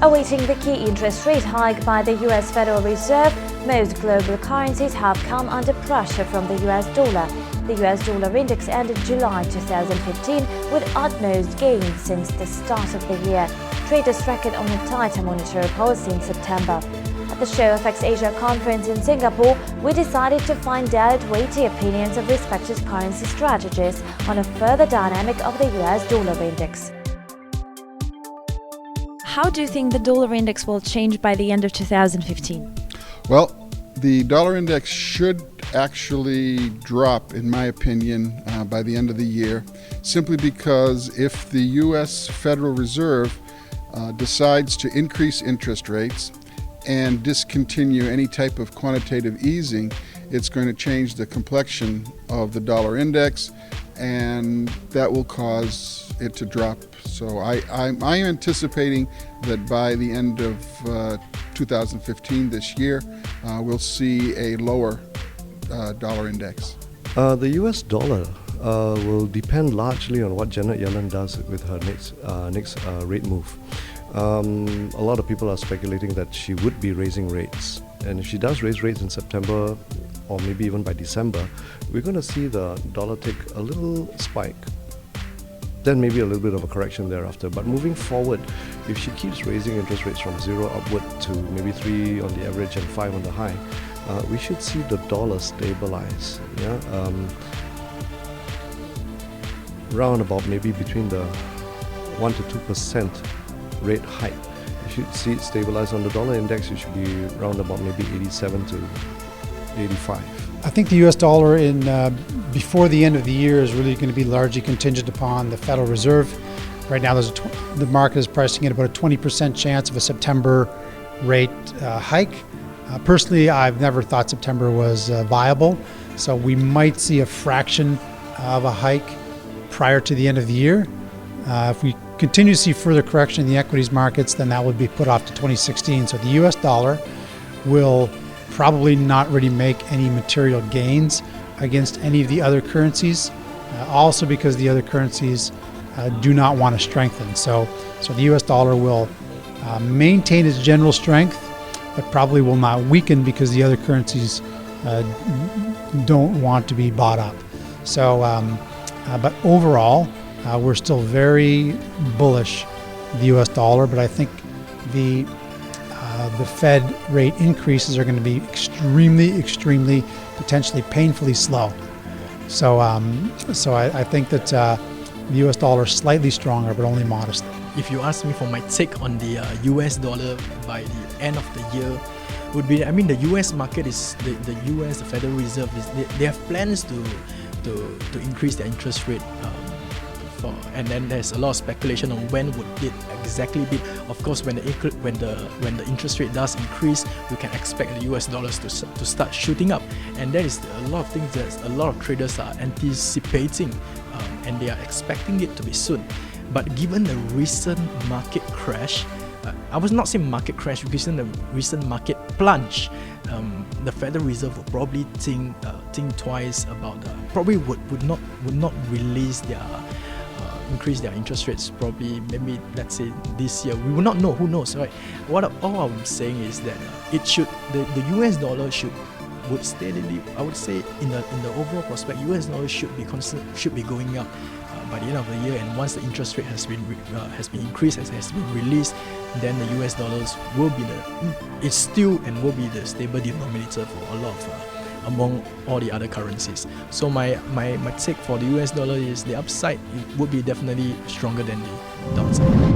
Awaiting the key interest rate hike by the US Federal Reserve, most global currencies have come under pressure from the US dollar. The US dollar index ended July 2015 with utmost gains since the start of the year. Traders reckoned on a tighter monetary policy in September. At the ShowFx Asia Conference in Singapore, we decided to find out weighty opinions of respective currency strategies on a further dynamic of the US dollar index. How do you think the dollar index will change by the end of 2015? Well, the dollar index should actually drop, in my opinion, by the end of the year, simply because if the U.S. Federal Reserve decides to increase interest rates and discontinue any type of quantitative easing, it's going to change the complexion of the dollar index, and that will cause it to drop. So I'm anticipating that by the end of 2015 this year, we'll see a lower dollar index. The US dollar will depend largely on what Janet Yellen does with her next rate move. A lot of people are speculating that she would be raising rates, and if she does raise rates in September or maybe even by December, we're going to see the dollar take a little spike, then maybe a little bit of a correction thereafter. But moving forward, if she keeps raising interest rates from 0 upward to maybe 3 on the average and 5 on the high, we should see the dollar stabilize. Round about maybe between the 1 to 2% rate hike. You should see it stabilize. On the dollar index, it should be round about maybe 87 to 85. I think the US dollar before the end of the year is really going to be largely contingent upon the Federal Reserve. Right now, the market is pricing in about a 20% chance of a September rate hike. Personally, I've never thought September was viable, so we might see a fraction of a hike prior to the end of the year. If we continue to see further correction in the equities markets, then that would be put off to 2016. So the US dollar will probably not really make any material gains against any of the other currencies, also because the other currencies do not want to strengthen. So the US dollar will maintain its general strength, but probably will not weaken because the other currencies don't want to be bought up. So, but overall, we're still very bullish the US dollar, but I think the Fed rate increases are going to be extremely, potentially painfully slow. So I think that the US dollar is slightly stronger, but only modestly. If you ask me for my take on the US dollar by the end of the year, would be, the US market is, the US, the Federal Reserve, they have plans to increase their interest rate. And then there's a lot of speculation on when would it exactly be. Of course, when the interest rate does increase, you can expect the US dollars to start shooting up, and that is a lot of things that a lot of traders are anticipating, and they are expecting it to be soon. But given the recent market crash, I was not saying market crash, because in the recent market plunge, the Federal Reserve will probably think twice about probably would not release their increase their interest rates, probably maybe let's say this year. We will not know, who knows, right? All I'm saying is that the US dollar would steadily, I would say, in the overall prospect, US dollar should be going up by the end of the year, and once the interest rate has been increased, has been released, then the US dollars will be will be the stable denominator for a lot of among all the other currencies. So my take for the US dollar is the upside would be definitely stronger than the downside.